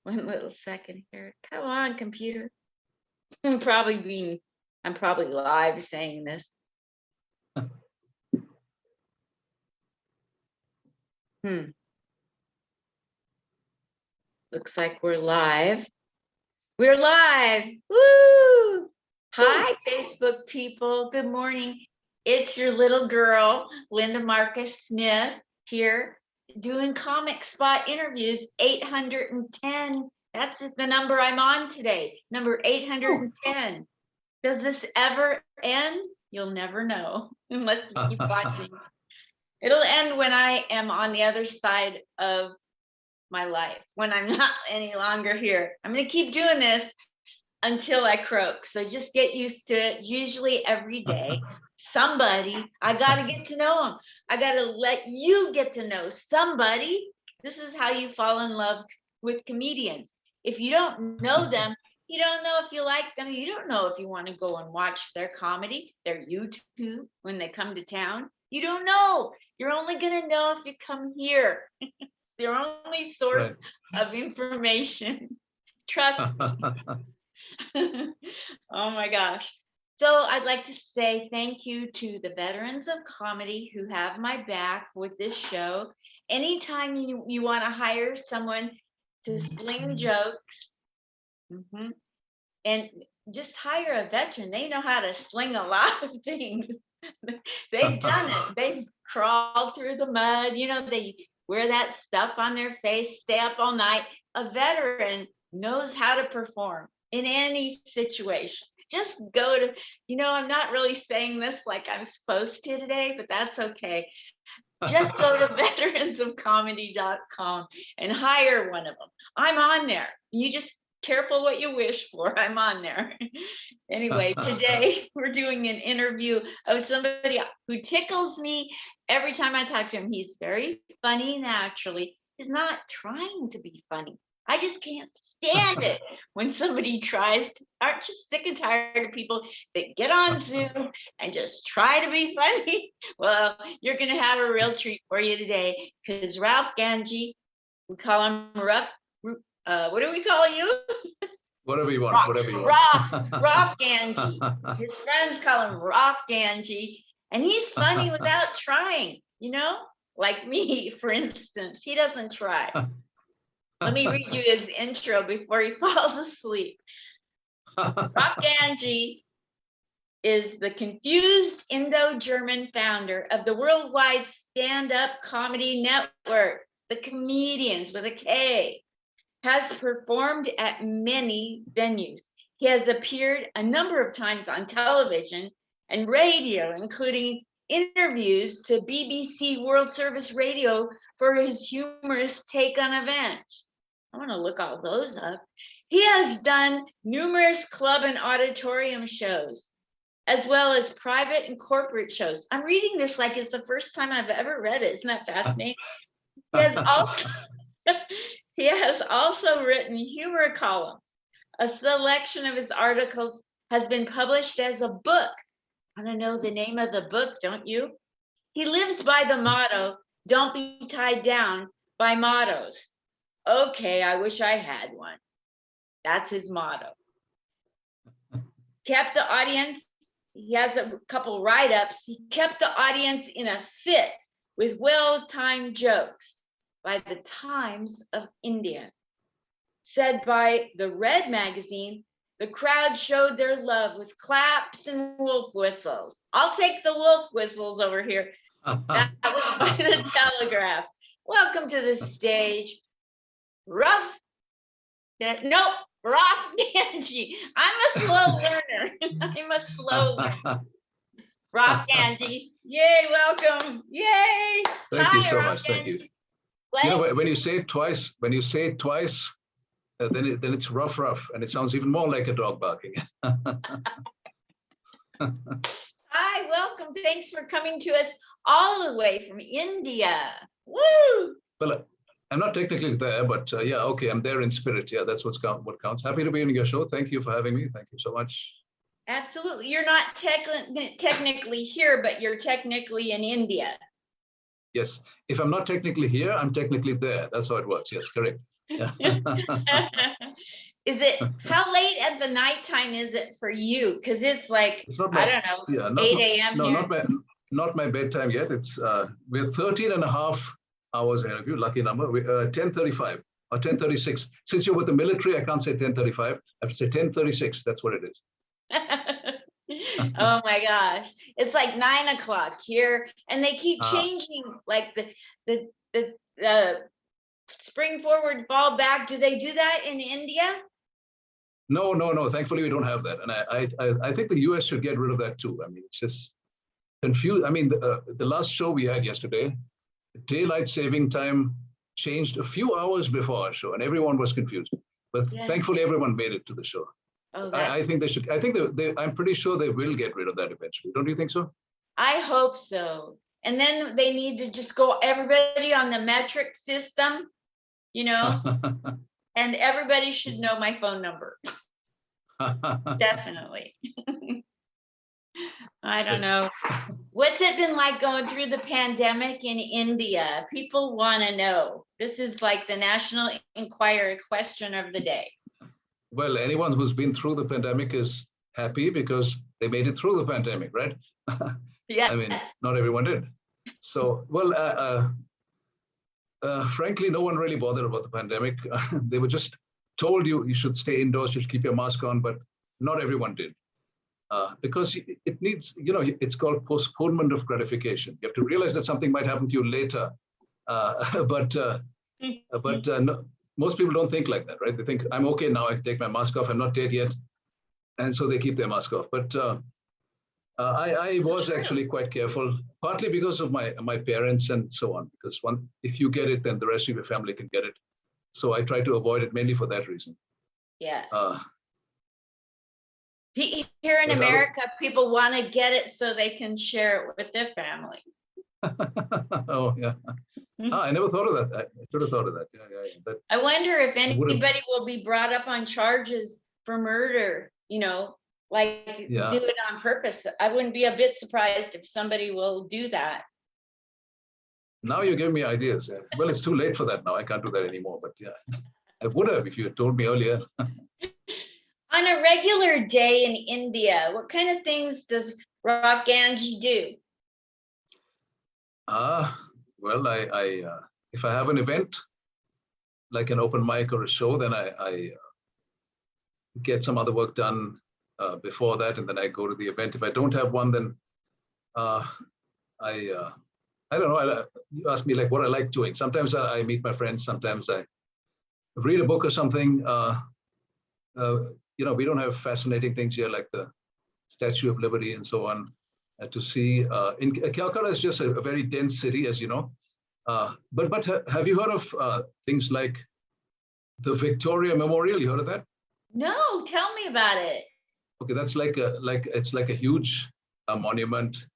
One little second here. Come on, computer. I'm probably live saying this. Looks like we're live. We're live. Woo! Hi, Facebook people. Good morning. It's your little girl, Linda Marcus Smith, here doing comic spot interviews 810. That's the number I'm on today, number 810. Does this ever end? You'll never know unless you keep watching. It'll end when I am on the other side of my life, when I'm not any longer here. I'm going to keep doing this until I croak. So just get used to it. Usually every day, somebody, I got to get to know them. I got to let you get to know somebody. This is how you fall in love with comedians. If you don't know them, you don't know if you like them. You don't know if you want to go and watch their comedy, their YouTube when they come to town. You don't know. You're only going to know if you come here. Their only source of information. Trust me. Oh my gosh. So I'd like to say thank you to the veterans of comedy who have my back with this show. Anytime you want to hire someone to sling jokes, and just hire a veteran. They know how to sling a lot of things. They've done it. They've crawled through the mud. They wear that stuff on their face, stay up all night. A veteran knows how to perform in any situation. Just go to, I'm not really saying this like I'm supposed to today, but that's okay. Just go to veteransofcomedy.com and hire one of them. I'm on there. You just careful what you wish for. I'm on there. Anyway, today we're doing an interview of somebody who tickles me every time I talk to him. He's very funny naturally. He's not trying to be funny. I just can't stand it when somebody aren't you sick and tired of people that get on Zoom and just try to be funny? Well, you're going to have a real treat for you today because Raouf Ganjee, we call him Raouf. What do we call you? Whatever you want, whatever you want. Raouf Ganjee. His friends call him Raouf Ganjee. And he's funny without trying, like me, for instance. He doesn't try. Let me read you his intro before he falls asleep. Raouf Ganjee is the confused Indo-German founder of the worldwide stand-up comedy network, the Comedians with a K. Has performed at many venues. He has appeared a number of times on television and radio, including interviews to BBC World Service Radio for his humorous take on events. I want to look all those up. He has done numerous club and auditorium shows, as well as private and corporate shows. I'm reading this like it's the first time I've ever read it. Isn't that fascinating? He has also written humor columns. A selection of his articles has been published as a book. I want to know the name of the book, don't you? He lives by the motto, don't be tied down by mottos. Okay, I wish I had one. That's his motto. Kept the audience, he has a couple write-ups. He kept the audience in a fit with well-timed jokes. By the Times of India. Said by the Red magazine, the crowd showed their love with claps and wolf whistles. I'll take the wolf whistles over here. That was by the Telegraph. Welcome to the stage, Raouf Ganjee. I'm a slow learner. Raouf Ganjee. Yay, welcome. Yay. Thank you so much. Thank you. When you say it twice, then it's rough, and it sounds even more like a dog barking. Hi, welcome. Thanks for coming to us all the way from India. Woo! Well, I'm not technically there, but yeah, okay, I'm there in spirit. Yeah, that's what counts. Happy to be on your show. Thank you for having me. Thank you so much. Absolutely. You're not technically here, but you're technically in India. Yes. If I'm not technically here, I'm technically there. That's how it works. Yes, correct. Yeah. Is it, how late at the nighttime is it for you? Because it's like, It's not I my, don't know, yeah, 8 a.m. no, here. not my bedtime yet. It's, we're 13 and a half hours ahead of you. Lucky number. 10:35 or 10:36. Since you're with the military, I can't say 10:35. I have to say 10:36. That's what it is. Oh my gosh. It's like 9 o'clock here, and they keep Ah. changing like the spring forward, fall back. Do they do that in India? No. Thankfully, we don't have that. And I think the US should get rid of that too. I mean, it's just confused. I mean, the last show we had yesterday, daylight saving time changed a few hours before our show, and everyone was confused. But Yeah. thankfully, everyone made it to the show. Oh, I think they should. I think I'm pretty sure they will get rid of that eventually. Don't you think so? I hope so. And then they need to just go everybody on the metric system, you know, and everybody should know my phone number. Definitely. I don't know. What's it been like going through the pandemic in India? People want to know. This is like the National Enquirer question of the day. Well, anyone who's been through the pandemic is happy because they made it through the pandemic, right? Yeah. I mean, not everyone did. So, well, frankly, no one really bothered about the pandemic. They were just told you should stay indoors, you should keep your mask on, but not everyone did. Because it needs, it's called postponement of gratification. You have to realize that something might happen to you later. But no, most people don't think like that, right? They think, I'm okay now, I can take my mask off, I'm not dead yet. And so they keep their mask off. But I was actually quite careful, partly because of my parents and so on, because if you get it, then the rest of your family can get it. So I try to avoid it mainly for that reason. Yeah. Here in America, people want to get it so they can share it with their family. Oh, yeah. I never thought of that. I should have thought of that. Yeah. I wonder if anybody will be brought up on charges for murder, like do it on purpose. I wouldn't be a bit surprised if somebody will do that. Now you're giving me ideas. Yeah. Well, it's too late for that now. I can't do that anymore, but yeah, I would have if you had told me earlier. On a regular day in India, what kind of things does Raouf Ganjee do? Well, if I have an event, like an open mic or a show, then I get some other work done before that, and then I go to the event. If I don't have one, then I don't know. You ask me like what I like doing. Sometimes I meet my friends. Sometimes I read a book or something. We don't have fascinating things here like the Statue of Liberty and so on to see. In Calcutta is just a very dense city, as you know. But have you heard of things like the Victoria Memorial? You heard of that? No, tell me about it. Okay, that's it's like a huge monument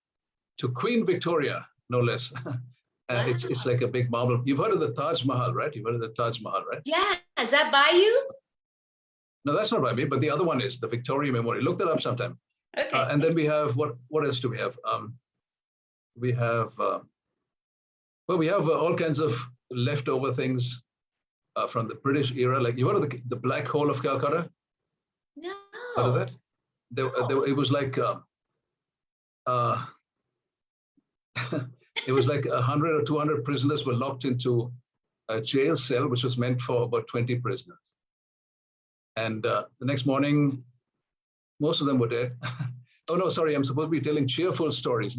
to Queen Victoria, no less. Wow. It's like a big marble. You've heard of the Taj Mahal, right? You've heard of the Taj Mahal, right? Yeah, is that by you? No, that's not by me, but the other one is the Victoria Memorial. Look that up sometime. Okay. And then we have what else do we have? We have all kinds of leftover things from the British era. Like you heard of the Black Hole of Calcutta? No. Heard of that? It was like it was like 100 or 200 prisoners were locked into a jail cell, which was meant for about 20 prisoners. And the next morning, most of them were dead. Oh no, sorry, I'm supposed to be telling cheerful stories.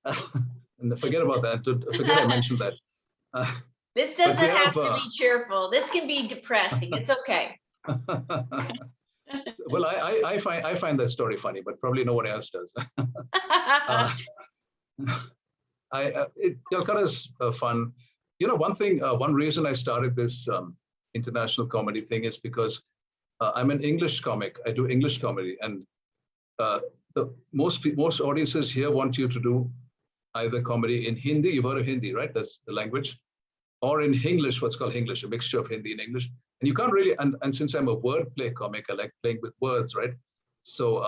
And forget about that. Forget I mentioned that. This doesn't have to be cheerful. This can be depressing. It's okay. Well, I find that story funny, but probably no one else does. Calcutta's fun. One reason I started this international comedy thing is because I'm an English comic. I do English comedy, and most audiences here want you to do either comedy in Hindi. You've heard of Hindi, right? That's the language, or in Hinglish, what's called Hinglish, a mixture of Hindi and English. And you can't really, and since I'm a wordplay comic, I like playing with words, right? So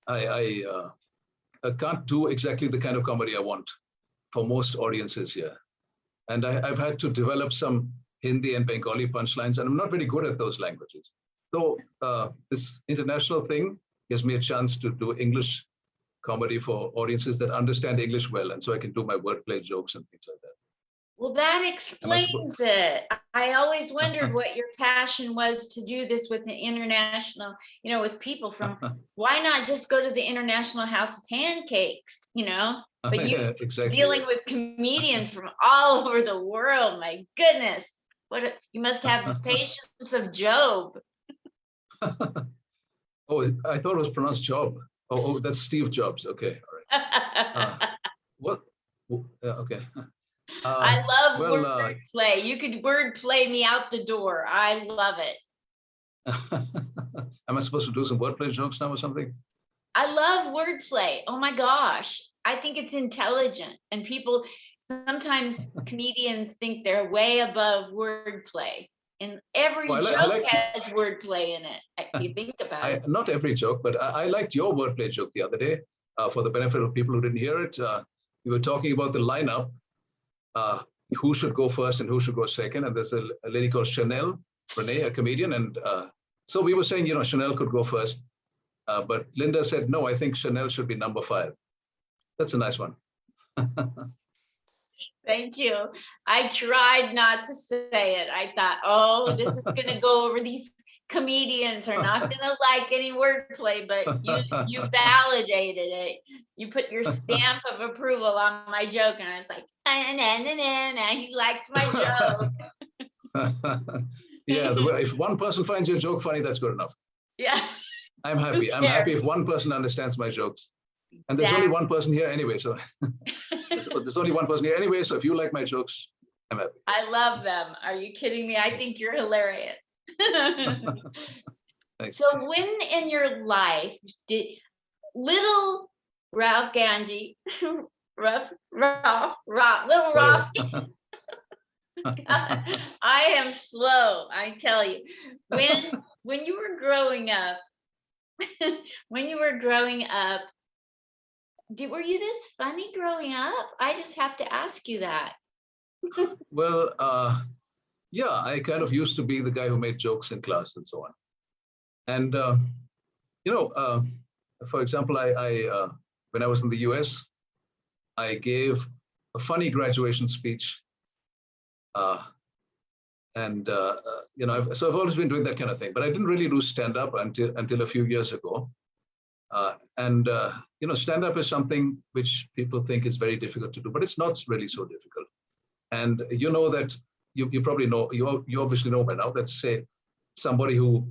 I can't do exactly the kind of comedy I want. for most audiences here. And I've had to develop some Hindi and Bengali punchlines, and I'm not very good at those languages. So this international thing gives me a chance to do English comedy for audiences that understand English well, and so I can do my wordplay jokes and things like that. Well, that explains it. I always wondered what your passion was to do this with an international, with people from, why not just go to the International House of Pancakes, But you exactly. dealing with comedians from all over the world, my goodness. You must have the patience of Job. Oh, I thought it was pronounced Job. Oh, that's Steve Jobs. Okay, all right. What? Okay. I love wordplay. You could wordplay me out the door. I love it. Am I supposed to do some wordplay jokes now or something? I love wordplay. Oh my gosh. I think it's intelligent. And people, sometimes comedians think they're way above wordplay. And every joke has wordplay in it, if you think about it. Not every joke, but I liked your wordplay joke the other day. For the benefit of people who didn't hear it, we were talking about the lineup. Who should go first and who should go second. And there's a lady called Chanel Renee, a comedian. And so we were saying, Chanel could go first. But Linda said, no, I think Chanel should be number 5. That's a nice one. Thank you. I tried not to say it. I thought, oh, this is going to go over. These comedians are not going to like any wordplay, but you validated it. You put your stamp of approval on my joke, and I was like, he liked my joke. Yeah, if one person finds your joke funny, that's good enough. Yeah. I'm happy. I'm happy if one person understands my jokes. And there's only one person here anyway, so there's only one person here anyway, so if you like my jokes, I'm happy. I love them. Are you kidding me? I think you're hilarious. Thanks. So when in your life did little Raouf Ganjee, little Raouf, I am slow, I tell you. When you were growing up, were you this funny growing up? I just have to ask you that. Well, yeah, I kind of used to be the guy who made jokes in class and so on. And, for example, I when I was in the US, I gave a funny graduation speech. So I've always been doing that kind of thing, but I didn't really do stand-up until a few years ago. Stand-up is something which people think is very difficult to do, but it's not really so difficult. And you know that you probably know, you obviously know by now that, say, somebody who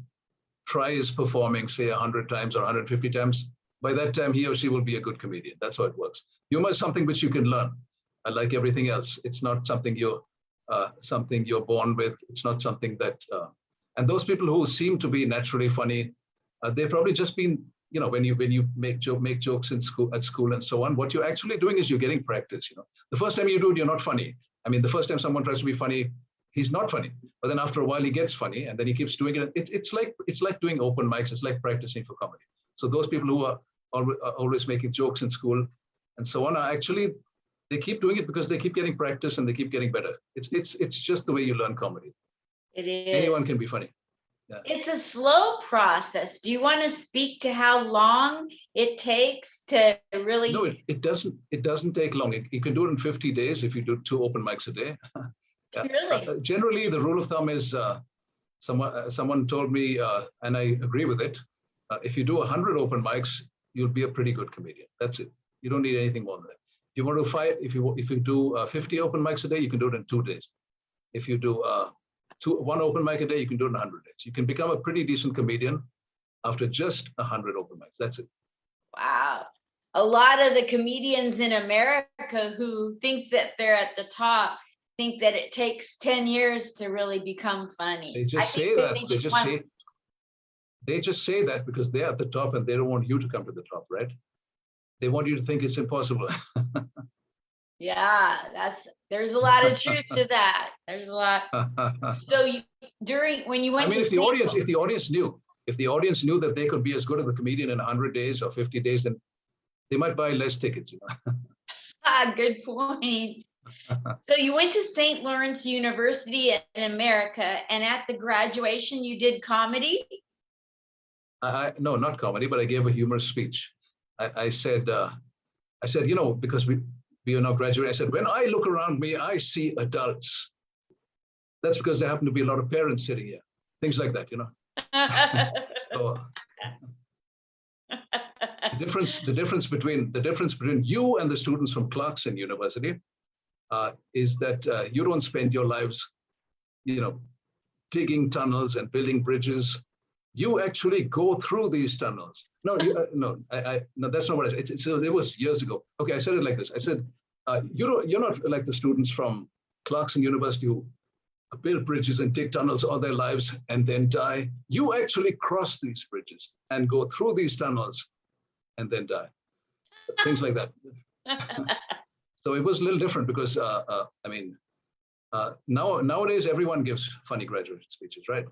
tries performing, say, 100 times or 150 times, by that time he or she will be a good comedian. That's how it works. Humor is something which you can learn, like everything else. It's not something you're born with. It's not something that, and those people who seem to be naturally funny, they've probably just been, when you make jokes at school and so on, what you're actually doing is you're getting practice. The first time you do it, you're not funny. I mean, the first time someone tries to be funny, he's not funny. But then after a while, he gets funny, and then he keeps doing it. It's like doing open mics. It's like practicing for comedy. So those people who are always making jokes in school and so on are actually, they keep doing it because they keep getting practice and they keep getting better. It's just the way you learn comedy. It is. Anyone can be funny. Yeah. It's a slow process. Do you want to speak to how long it takes to really? No, it doesn't take long. You can do it in 50 days if you do 2 open mics a day. Yeah. Really? Generally, the rule of thumb is, someone told me, and I agree with it, if you do 100 open mics, you'll be a pretty good comedian. That's it. You don't need anything more than that. If you want to if you do 50 open mics a day, you can do it in 2 days. If you do 1 open mic a day, you can do it in 100 days. You can become a pretty decent comedian after just 100 open mics. That's it. Wow. A lot of the comedians in America who think that they're at the top think that it takes 10 years to really become funny. They just say that. They just say that because they're at the top and they don't want you to come to the top, right? They want you to think it's impossible. Yeah, there's a lot of truth to that. There's a lot. So when you went if the audience knew that they could be as good as the comedian in 100 days or 50 days, then they might buy less tickets. Good point. So you went to St. Lawrence University in America, and at the graduation, you did comedy? No, not comedy, but I gave a humorous speech. I said, because we are now graduating. I said, when I look around me, I see adults. That's because there happen to be a lot of parents sitting here. Things like that, So the difference between you and the students from Clarkson University is that you don't spend your lives, digging tunnels and building bridges. You actually go through these tunnels. No, no, no, that's not what I said. It was years ago. Okay, I said it like this. I said, you're not like the students from Clarkson University who build bridges and dig tunnels all their lives and then die. You actually cross these bridges and go through these tunnels and then die. Things like that. So it was a little different because, nowadays everyone gives funny graduate speeches, right?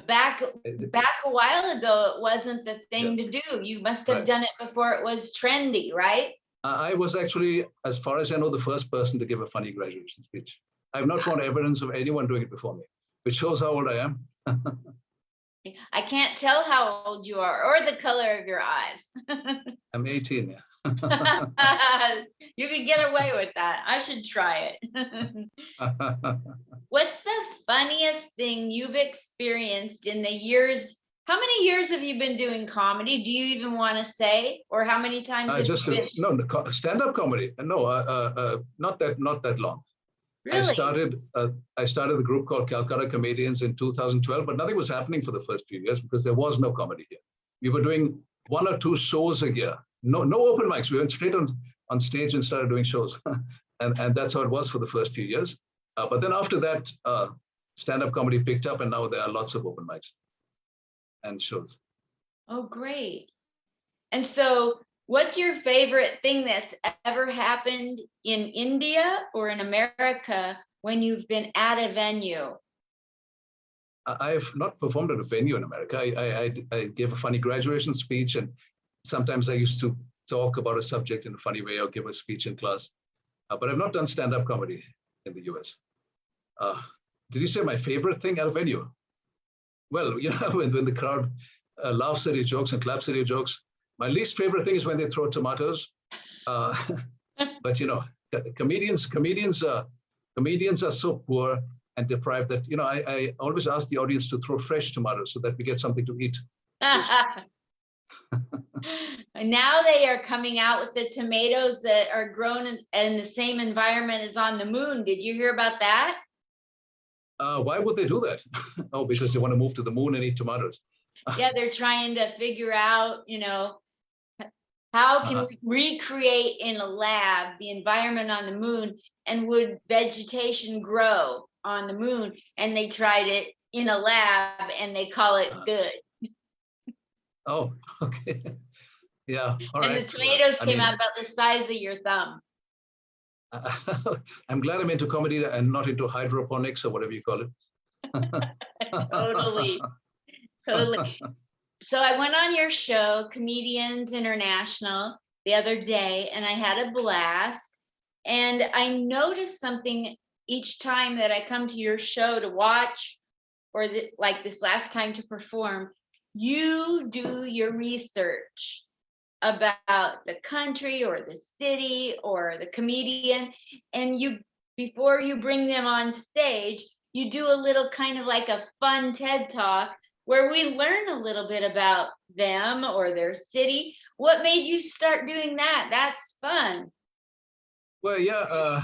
Back a while ago, it wasn't the thing to do. You must have done it before it was trendy, right? I was actually, as far as I know, the first person to give a funny graduation speech. I have not found evidence of anyone doing it before me, which shows how old I am. I can't tell how old you are or the color of your eyes. I'm 18, yeah. You could get away with that. I should try it. What's the funniest thing you've experienced in the years? How many years have you been doing comedy? Do you even want to say, or how many times have you been? No, stand-up comedy. No, not that long. Really? I started the group called Calcutta KOMEDIANS in 2012, but nothing was happening for the first few years because there was no comedy here. We were doing 1 or 2 shows a year. No open mics. We went straight on stage and started doing shows. and that's how it was for the first few years. But then after that, stand-up comedy picked up and now there are lots of open mics and shows. Oh, great. And so what's your favorite thing that's ever happened in India or in America when you've been at a venue? I've not performed at a venue in America. I gave a funny graduation speech, and sometimes I used to talk about a subject in a funny way or give a speech in class. But I've not done stand-up comedy in the US. Did you say my favorite thing at a venue? Well, when the crowd laughs at your jokes and claps at your jokes. My least favorite thing is when they throw tomatoes. But comedians are so poor and deprived that I always ask the audience to throw fresh tomatoes so that we get something to eat. Now they are coming out with the tomatoes that are grown in the same environment as on the moon. Did you hear about that? Why would they do that? Oh, because they want to move to the moon and eat tomatoes. Yeah, they're trying to figure out, how can we recreate in a lab the environment on the moon, and would vegetation grow on the moon? And they tried it in a lab and they call it good. Oh, okay. Yeah. All and right. the tomatoes came out about the size of your thumb. I'm glad I'm into comedy and not into hydroponics or whatever you call it. Totally. So I went on your show, Comedians International, the other day, and I had a blast. And I noticed something each time that I come to your show to watch, or like this last time to perform. You do your research about the country or the city or the comedian, and before you bring them on stage, you do a little kind of like a fun TED Talk where we learn a little bit about them or their city. What made you start doing that? That's fun. Well, yeah.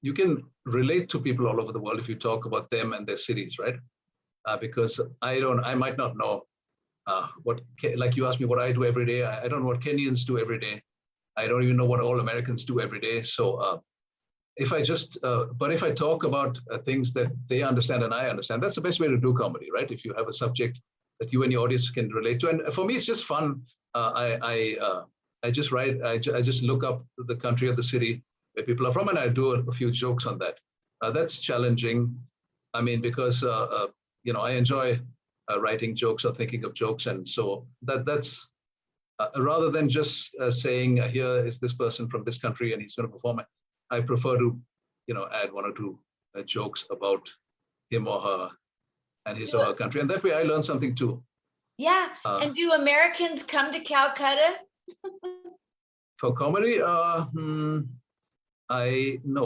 You can relate to people all over the world if you talk about them and their cities, right? Because I might not know like you asked me what I do every day. I don't know what Kenyans do every day. I don't even know what all Americans do every day. So if I talk about things that they understand and I understand, that's the best way to do comedy, right? If you have a subject that you and your audience can relate to. And for me, it's just fun. I just write, I just look up the country or the city where people are from, and I do a few jokes on that. That's challenging. I mean, because I enjoy writing jokes or thinking of jokes, and so that's rather than just saying, here is this person from this country and he's going to perform. I prefer to, add one or two jokes about him or her and his or her country. And that way I learn something too. Yeah. And do Americans come to Calcutta? For comedy, no,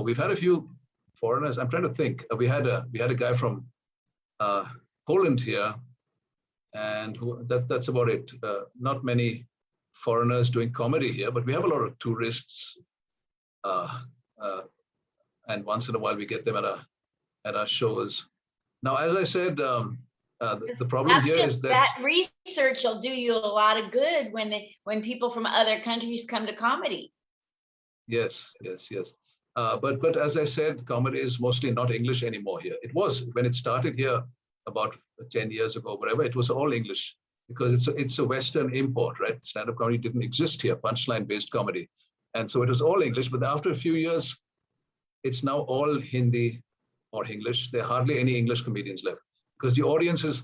we've had a few foreigners. I'm trying to think. We had a guy from Poland here, and that's about it. Not many foreigners doing comedy here, but we have a lot of tourists. And once in a while we get them at our shows. Now, as I said, the problem here is that research will do you a lot of good when people from other countries come to comedy. Yes. But as I said, comedy is mostly not English anymore here. It was when it started here about 10 years ago, whatever. It was all English because it's a Western import, right? Stand-up comedy didn't exist here, punchline-based comedy, and so it was all English. But after a few years, it's now all Hindi or English. There are hardly any English comedians left because the audiences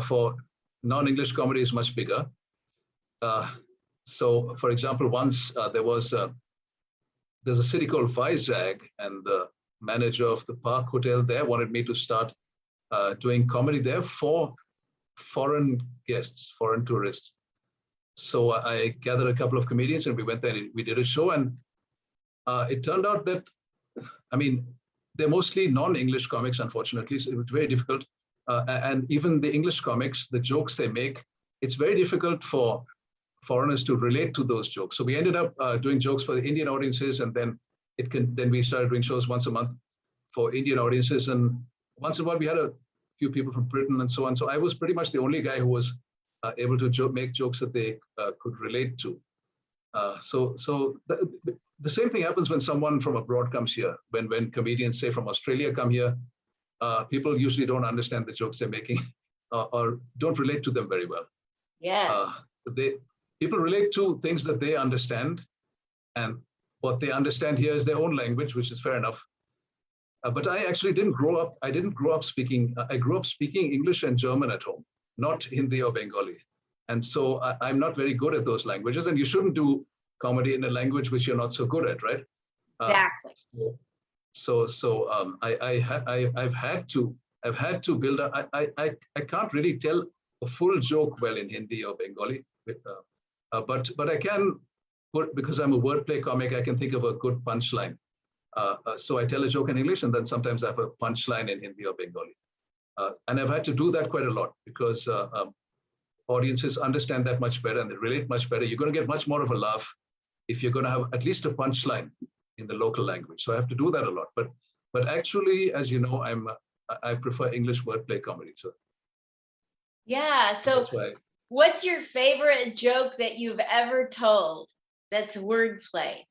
for non-English comedy is much bigger. So, for example, once there's a city called Vizag, and the manager of the Park Hotel there wanted me to start doing comedy there for foreign guests, foreign tourists. So I gathered a couple of comedians and we went there and we did a show, and it turned out that, they're mostly non-English comics, unfortunately, so it was very difficult. And even the English comics, the jokes they make, it's very difficult for foreigners to relate to those jokes. So we ended up doing jokes for the Indian audiences, and then we started doing shows once a month for Indian audiences. And once in a while, we had a few people from Britain and so on. So I was pretty much the only guy who was able to make jokes that they could relate to. So the same thing happens when someone from abroad comes here. When comedians, say from Australia, come here, people usually don't understand the jokes they're making or don't relate to them very well. Yes. People relate to things that they understand, and what they understand here is their own language, which is fair enough. But I actually didn't grow up speaking. I grew up speaking English and German at home, not Hindi or Bengali. And so I'm not very good at those languages, and you shouldn't do comedy in a language which you're not so good at, right? Exactly. I've had to build up. I can't really tell a full joke well in Hindi or Bengali, but I can because I'm a wordplay comic, I can think of a good punchline. So I tell a joke in English, and then sometimes I have a punchline in Hindi or Bengali. And I've had to do that quite a lot because audiences understand that much better and they relate much better. You're going to get much more of a laugh if you're going to have at least a punchline in the local language. So I have to do that a lot. But actually, as you know, I prefer English wordplay comedy. So yeah. So what's your favorite joke that you've ever told that's wordplay?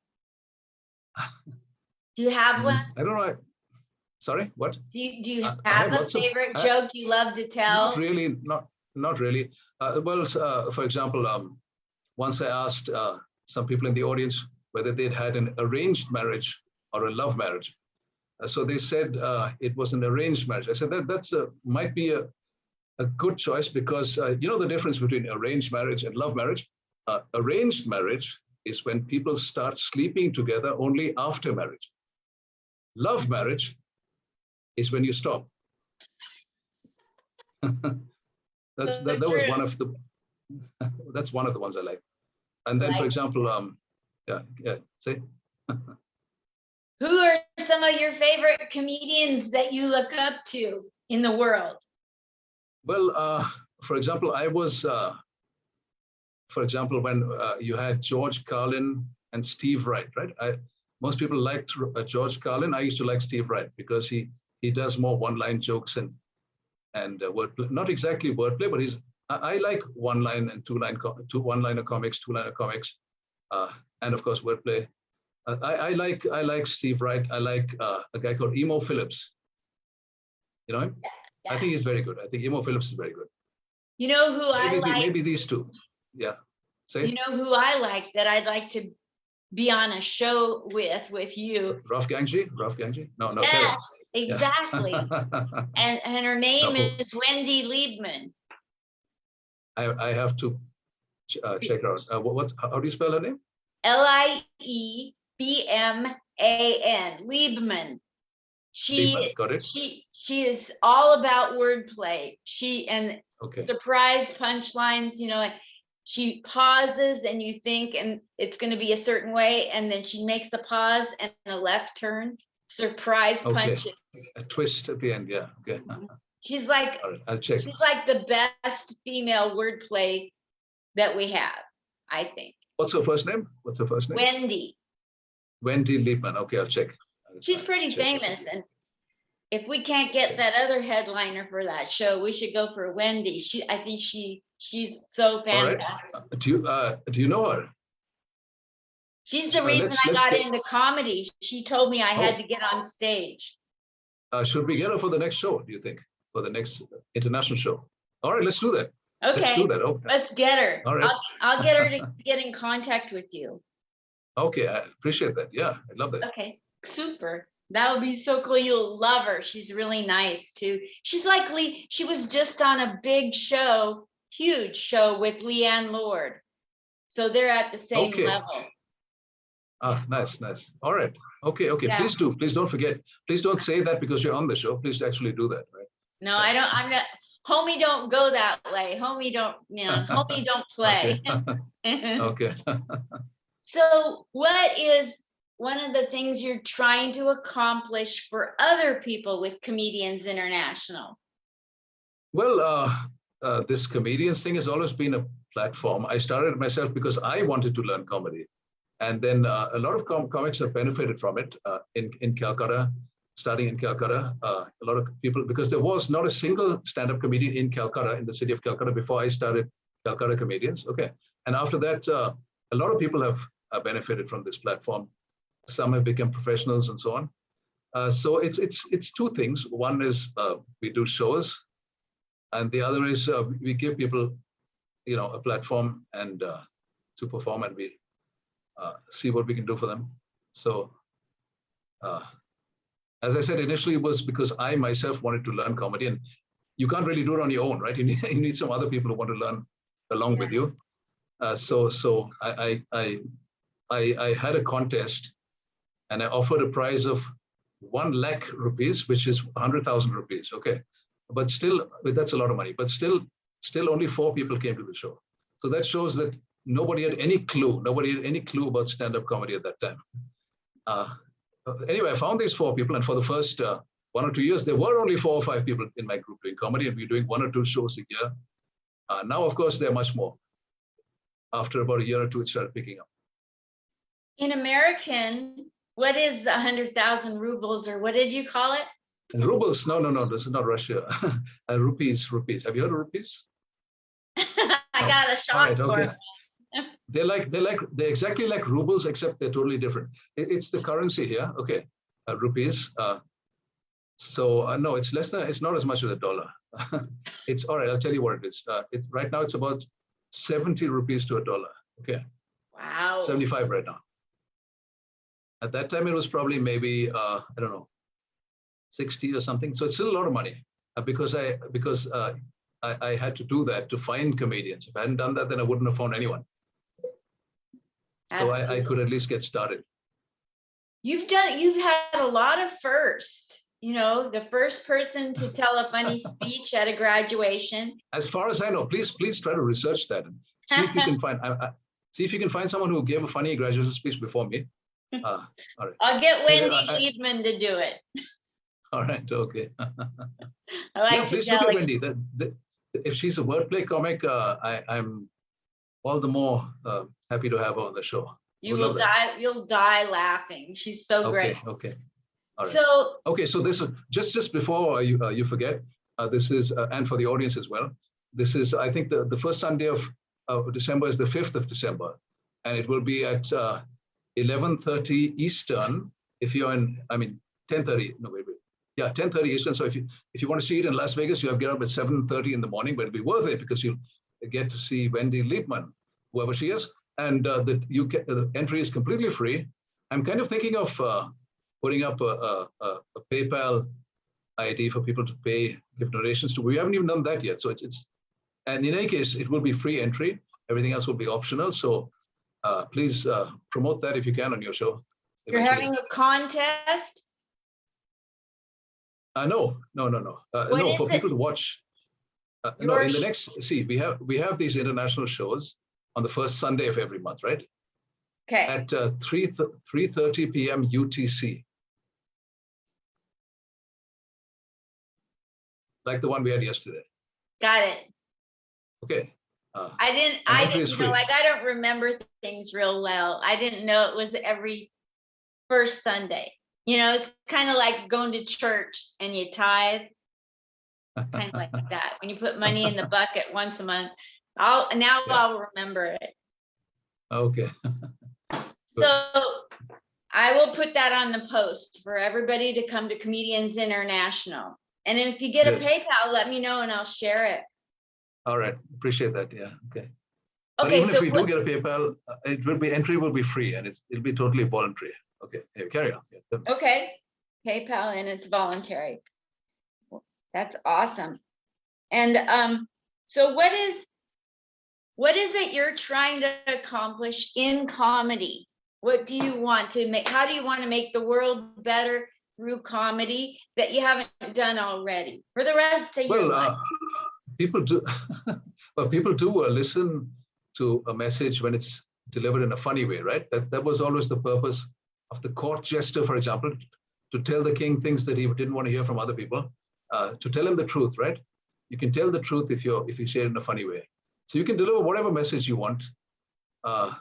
Do you have one? I don't know. Sorry, what? Do you have a favorite joke you love to tell? Not really. Not really. For example, once I asked some people in the audience whether they'd had an arranged marriage or a love marriage. So they said it was an arranged marriage. I said that's might be a good choice because you know the difference between arranged marriage and love marriage. Arranged marriage is when people start sleeping together only after marriage. Love marriage is when you stop. That was one of the that's one of the ones I like. And then, for example, say. Who are some of your favorite comedians that you look up to in the world? Well, for example, I was, when you had George Carlin and Steve Wright, right? Most people liked George Carlin. I used to like Steve Wright because he does more one-line jokes and wordplay. Not exactly wordplay, but I like one-line and one-liner comics, two-liner comics, and of course wordplay. I like Steve Wright. I like a guy called Emo Phillips. You know him? Yeah. I think he's very good. I think Emo Phillips is very good. You know who I like? Maybe these two. Yeah. Say. You know who I like that I'd like to be on a show with you? Raouf Ganjee? No. Yes, exactly. and her name is Wendy Liebman. I have to check her out. How do you spell her name? Liebman. Liebman. Liebman, got it. She is all about wordplay. Okay. Surprise punchlines, like she pauses and you think and it's going to be a certain way, and then she makes a pause and a left turn. Surprise punches. A twist at the end, yeah. Okay. She's like, all right, I'll check. She's like the best female wordplay that we have, I think. What's her first name? Wendy. Wendy Liebman. Okay, I'll check. She's pretty famous, and if we can't get that other headliner for that show, we should go for Wendy. I think she's so fantastic. All right. Do you know her? She's the reason I got into comedy. She told me I had to get on stage. Should we get her for the next show, do you think? For the next international show? All right, let's do that. Okay. Let's do that. Okay. Let's get her. All right. I'll get her to get in contact with you. Okay, I appreciate that. Yeah, I love that. Okay, super. That would be so cool. You'll love her. She's really nice too. She was just on a big show, huge show with Leanne Lord. So they're at the same level. Nice. All right. Okay. Yeah. Please don't forget. Please don't say that because you're on the show. Please actually do that, right? No, I don't. I'm not. Homie, don't go that way. Homie, don't. Homie, don't play. Okay. So, what is one of the things you're trying to accomplish for other people with Comedians International? Well, this comedians thing has always been a platform. I started it myself because I wanted to learn comedy. And then a lot of comics have benefited from it in Calcutta, starting in Calcutta. A lot of people, because there was not a single stand-up comedian in Calcutta, in the city of Calcutta, before I started Calcutta Comedians. Okay. And after that, a lot of people have benefited from this platform. Some have become professionals and so on. So it's two things. One is we do shows, and the other is we give people, a platform and to perform, and we see what we can do for them. So, as I said, initially it was because I myself wanted to learn comedy, and you can't really do it on your own, right? You need some other people who want to learn along with you. So I had a contest, and I offered a prize of 1 lakh rupees, which is 100,000 rupees. Okay, but still, that's a lot of money. But still only 4 people came to the show. So that shows that nobody had any clue. Nobody had any clue about stand-up comedy at that time. Anyway, I found these 4 people, and for the first 1 or 2 years, there were only 4 or 5 people in my group doing comedy, and we were doing 1 or 2 shows a year. Now, of course, there are much more. After about a year or 2, it started picking up. In American, what is 100,000 rubles, or what did you call it? Rubles? No. This is not Russia. Rupees. Have you heard of rupees? I got a shock for it. They're exactly like rubles, except they're totally different. It's the currency here. Okay, rupees. So no, it's not as much as $1. It's all right. I'll tell you what it is. Right now it's about 70 rupees to $1. Okay. Wow. 75 right now. At that time, it was probably maybe I don't know, 60 or something. So it's still a lot of money because I had to do that to find comedians. If I hadn't done that, then I wouldn't have found anyone. So I could at least get started. You've had a lot of firsts. The first person to tell a funny speech at a graduation. As far as I know, please try to research that and see if you can find. See if you can find someone who gave a funny graduation speech before me. All right. I'll get Wendy Liebman to do it. All right. Okay. I like please look at Wendy. If she's a wordplay comic, I'm all the more happy to have her on the show. You'll die laughing. She's so great. Okay. All right. So this is just before you forget. This is and for the audience as well. This is, I think, the first Sunday of December is the 5th of December, and it will be at 11:30 Eastern. If you're in, 10:30. No, wait. Yeah, 10:30 Eastern. So if you want to see it in Las Vegas, you have to get up at 7:30 in the morning, but it'll be worth it because you'll get to see Wendy Liebman, whoever she is, and the entry is completely free. I'm kind of thinking of putting up a PayPal ID for people to give donations to. We haven't even done that yet, so it's and in any case, it will be free entry. Everything else will be optional. So please promote that if you can on your show. You're Eventually. having a contest? No. What No, is for it? people to watch. No, in the next, see, we have these international shows on the first Sunday of every month, right? Okay, At 3:30 p.m. UTC. Like the one we had yesterday. got it. Okay. I entry didn't, is free. like, I don't remember things real well. I didn't know it was every first Sunday. It's kind of like going to church and you tithe, kind of like that. When you put money in the bucket once a month. I'll remember it. Okay. So I will put that on the post for everybody to come to Comedians International. And if you get a Yes. PayPal, let me know and I'll share it. All right. Appreciate that. Yeah. Okay. But Okay, even so if we do get a PayPal, entry will be free and it'll be totally voluntary. Okay. Hey, carry on. Yeah. okay, PayPal and it's voluntary. That's awesome. And so what is it you're trying to accomplish in comedy? What do you want to make? How do you want to make the world better through comedy that you haven't done already for the rest of your life? People do. Well, people do listen to a message when it's delivered in a funny way, right? That was always the purpose of the court jester, for example, to tell the king things that he didn't want to hear from other people, to tell him the truth, right? You can tell the truth if you say it in a funny way. So you can deliver whatever message you want. A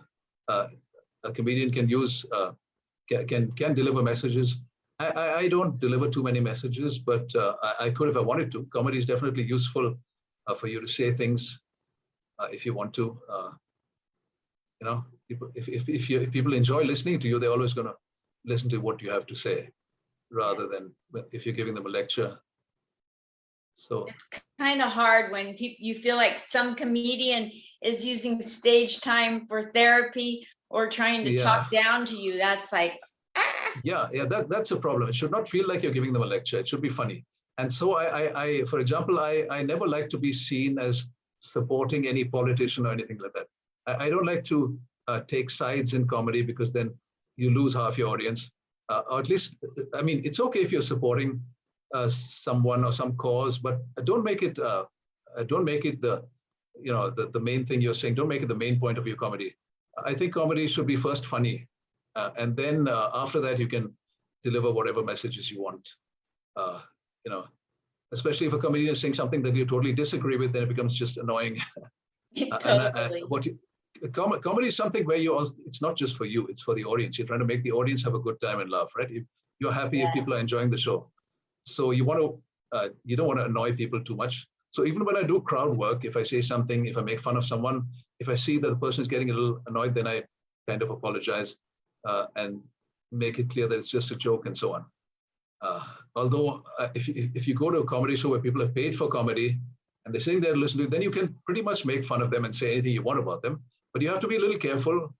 comedian can use can deliver messages. I don't deliver too many messages, but I could if I wanted to. Comedy is definitely useful for you to say things if you want to. People, if people enjoy listening to you, they're always going to listen to what you have to say, rather than if you're giving them a lecture. So it's kind of hard when you feel like some comedian is using stage time for therapy or trying to talk down to you. That's like, yeah, that's a problem. It should not feel like you're giving them a lecture. It should be funny. And so I for example, I never like to be seen as supporting any politician or anything like that. I don't like to take sides in comedy, because then you lose half your audience. Or at least, I mean, it's okay if you're supporting someone or some cause, but don't make it the the main thing you're saying. Don't make it the main point of your comedy. I think comedy should be first funny, and then after that you can deliver whatever messages you want. Especially if a comedian is saying something that you totally disagree with, then it becomes just annoying. totally. Comedy is something where it's not just for you, it's for the audience. You're trying to make the audience have a good time and laugh, right? You're happy if people are enjoying the show. So you don't want to annoy people too much. So even when I do crowd work, if I say something, if I make fun of someone, if I see that the person is getting a little annoyed, then I kind of apologize and make it clear that it's just a joke and so on. Although if you go to a comedy show where people have paid for comedy and they're sitting there listening, then you can pretty much make fun of them and say anything you want about them. But you have to be a little careful,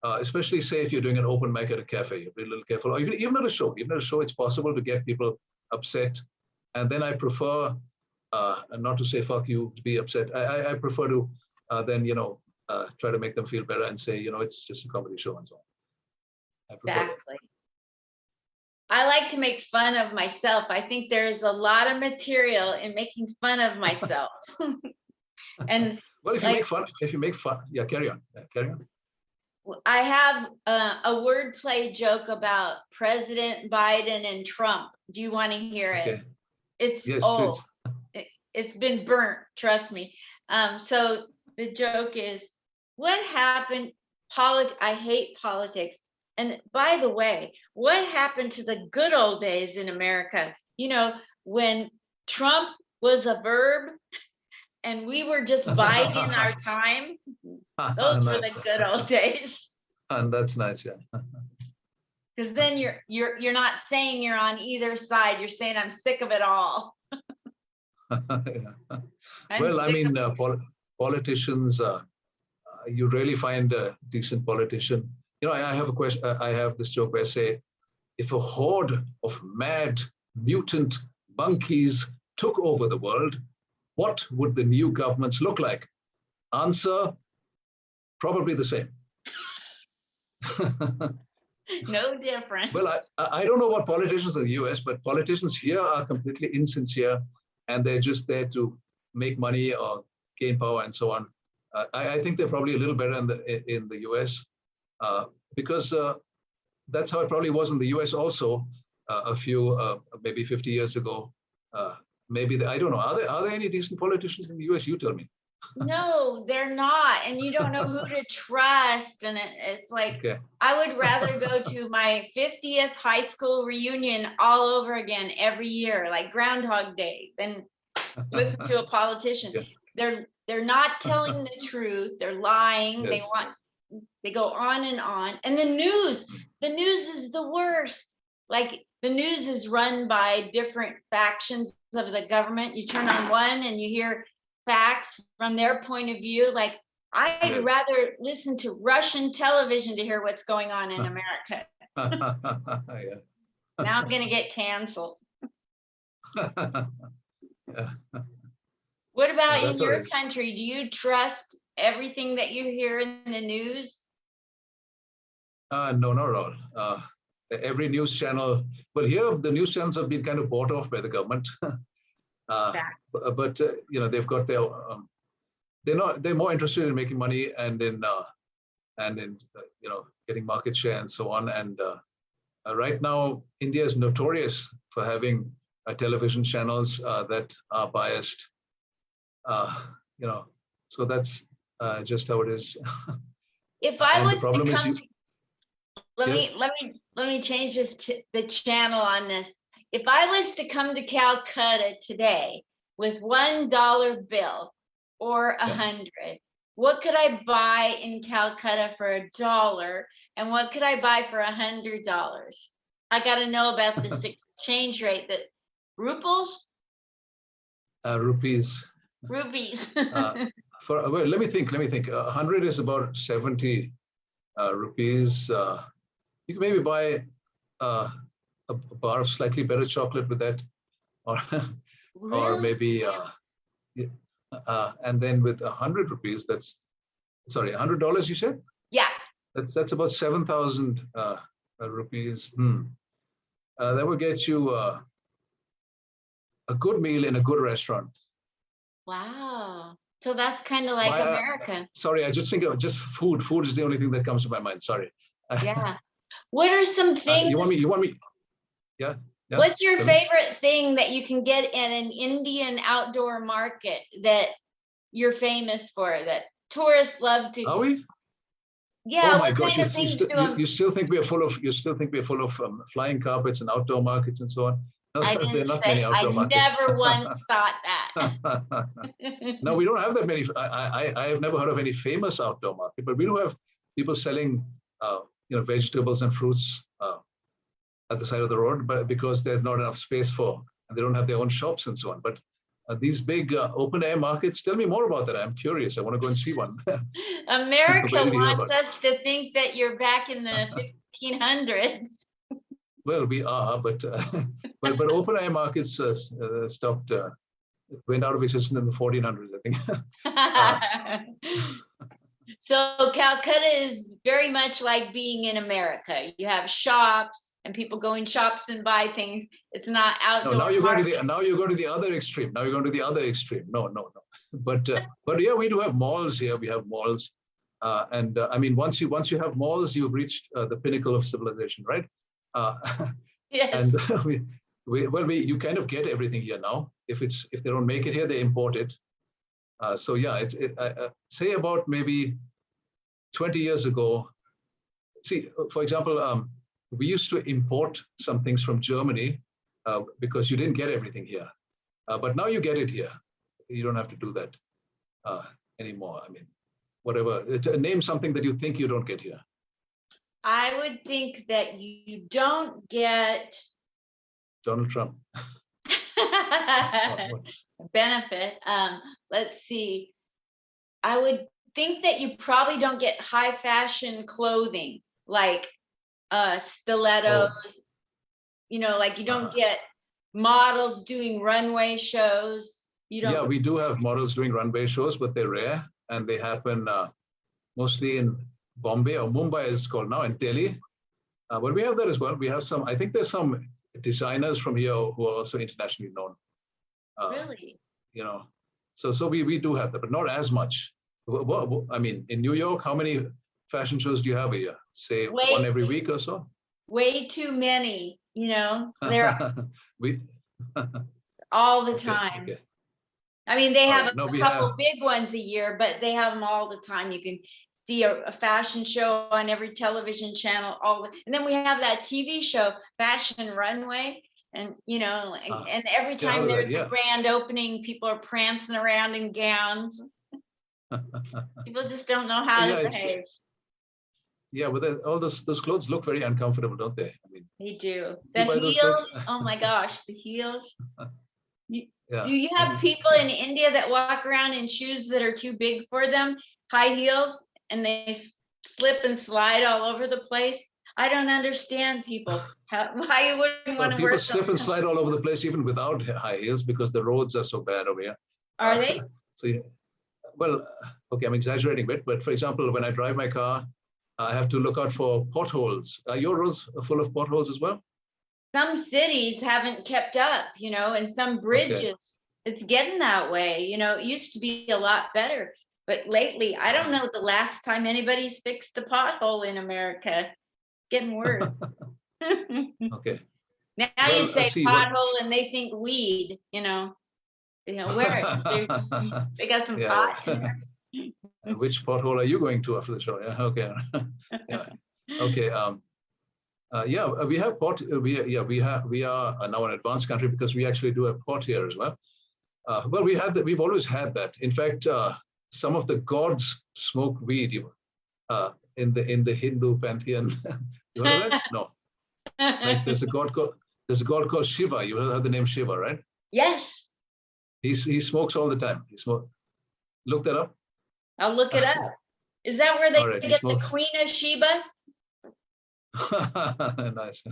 especially say if you're doing an open mic at a cafe, you have to be a little careful. Or even at a show, it's possible to get people upset. And then I prefer, and not to say fuck you, to be upset. I prefer to then try to make them feel better and say it's just a comedy show and so on. Exactly. I like to make fun of myself. I think there's a lot of material in making fun of myself. And well, if you make fun, yeah, carry on. I have a wordplay joke about President Biden and Trump. Do you want to hear it? It's old. It's been burnt, trust me. So the joke is, what happened? I hate politics. And by the way, what happened to the good old days in America? When Trump was a verb and we were just biding our time. Those were the good old days. And that's nice, yeah. Because then you're not saying you're on either side. You're saying I'm sick of it all. Well, I mean, politicians. You really find a decent politician. I have a question. I have this joke where I say, if a horde of mad mutant monkeys took over the world, what would the new governments look like? Answer: Probably the same. No difference. Well, I don't know about politicians in the US, but politicians here are completely insincere, and they're just there to make money or gain power and so on. I think they're probably a little better in the US because that's how it probably was in the US also a few maybe 50 years ago. Maybe I don't know. Are there any decent politicians in the US? You tell me. No, they're not. And you don't know who to trust. And it's like, Okay. I would rather go to my 50th high school reunion all over again every year, like Groundhog Day, than listen to a politician. Yeah. They're not telling the truth. They're lying. Yes. They go on. And the news is the worst. Like the news is run by different factions of the government. You turn on one and you hear facts from their point of view. Like I'd rather listen to Russian television to hear what's going on in America. Yeah. Now I'm going to get canceled. Yeah. What about that's in your what it is. country? Do you trust everything that you hear in the news? No, not at all. Every news channel, well, here the news channels have been kind of bought off by the government. But you know, they've got their they're more interested in making money and in you know, getting market share and so on. And right now, India is notorious for having television channels that are biased. You know, so that's just how it is. If I And the was to problem is come, Yes. let me change this to the channel on this. If I was to come to Calcutta today with $1 bill or 100, what could I buy in Calcutta for $1? And what could I buy for $100? I got to know about this exchange rate. That rupees. Rupees. Well, let me think. 100 is about 70 rupees. You can maybe buy a bar of slightly better chocolate with that, or or maybe and then with 100 rupees, that's sorry, $100 you said? Yeah. That's about 7,000 rupees. That will get you a good meal in a good restaurant. Wow. So that's kind of like America. Sorry, I just think of just food. Food is the only thing that comes to my mind. Sorry. Yeah. What are some things? You want me? Yeah. What's your favorite thing that you can get in an Indian outdoor market that you're famous for, that tourists love to? Are we? Yeah. Oh my what gosh! kind of things do You still think we're full of? You still think we're full of flying carpets and outdoor markets and so on? No, I there are didn't not say. many outdoor I markets. never once thought that. No, we don't have that many. I have never heard of any famous outdoor market, but we do have people selling, you know, vegetables and fruits at the side of the road, but because there's not enough space for, and they don't have their own shops and so on. But these big open air markets, tell me more about that. I'm curious. I want to go and see one. America wants us to think that you're back in the 1500s. Well, we are, but but open air markets stopped, went out of existence in the 1400s, I think. So Calcutta is very much like being in America. You have shops and people go in shops and buy things. It's not outdoor. No, now you're going to the other extreme. Now you're going to the other extreme. No. But yeah, we do have malls here. We have malls, and I mean, once you have malls, you've reached the pinnacle of civilization, right? Yes. And you kind of get everything here now. If they don't make it here, they import it. So yeah, say about maybe 20 years ago. See, for example, we used to import some things from Germany because you didn't get everything here. But now you get it here. You don't have to do that anymore. I mean, whatever. Name something that you think you don't get here. I would think that you don't get Donald Trump. benefit. Let's see. I would think that you probably don't get high fashion clothing like stilettos. You know, like you don't get models doing runway shows. You don't. Yeah, we do have models doing runway shows, but they're rare and they happen mostly in Bombay or Mumbai as it's called now, in Delhi. But we have that as well. We have some, I think there's some designers from here who are also internationally known. Really? You know, so we do have that, but not as much. I mean, in New York, how many fashion shows do you have a year? Say one every week or so? Way too many, they're we all the okay, time. okay. I mean, they All have right. No, a we couple have big ones a year, but they have them all the time. You can see a fashion show on every television channel, and then we have that TV show, Fashion Runway. And and every yeah, time there's yeah. a grand opening, people are prancing around in gowns. People just don't know how to behave. Yeah, but all those clothes look very uncomfortable, don't they? I mean, They do. you The buy those clothes? heels, oh my gosh, the heels. Yeah. Do you have people in India that walk around in shoes that are too big for them, high heels, and they slip and slide all over the place? I don't understand people. Why you wouldn't want to People wear slip and slide all over the place even without high heels because the roads are so bad over here. Are they? So, well, okay, I'm exaggerating a bit, but for example, when I drive my car, I have to look out for potholes. Are your roads full of potholes as well? Some cities haven't kept up, and some bridges, it's getting that way. It used to be a lot better, but lately, I don't know the last time anybody's fixed a pothole in America. Getting worse. Okay. Now Well, you say see, pothole and they think weed, where they got some pot in there. Which pothole are you going to after the show? Yeah, okay. Yeah. Okay. Yeah, we have pot. We are now an advanced country because we actually do have pot here as well. Well, we've always had that. In fact, some of the gods smoke weed. In the Hindu pantheon. You heard of that? No. Like there's a god called Shiva. You heard the name Shiva, right? Yes. He smokes all the time. Look that up. I'll look it up. Is that where they get the Queen of Sheba? Nice.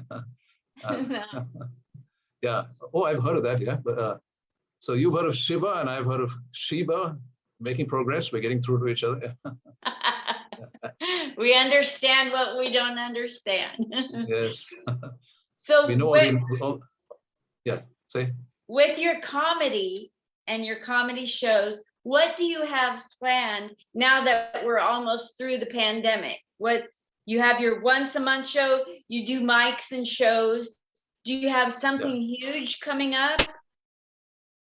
Yeah. Oh, I've heard of that. Yeah. But so you've heard of Shiva and I've heard of Sheba. Making progress. We're getting through to each other. We understand what we don't understand. Yes. So we know yeah. Say. With your comedy and your comedy shows, what do you have planned now that we're almost through the pandemic? You have your once a month show, you do mics and shows. Do you have something huge coming up?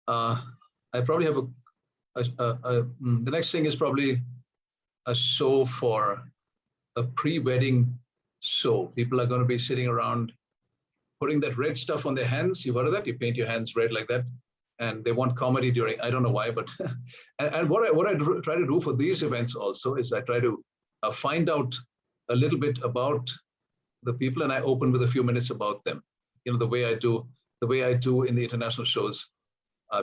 I probably have the next thing is probably a show for a pre-wedding show. People are going to be sitting around putting that red stuff on their hands. You've heard of that? You paint your hands red like that. And they want comedy during, I don't know why, but, and what I try to do for these events also is I try to find out a little bit about the people and I open with a few minutes about them. The way I do in the international shows,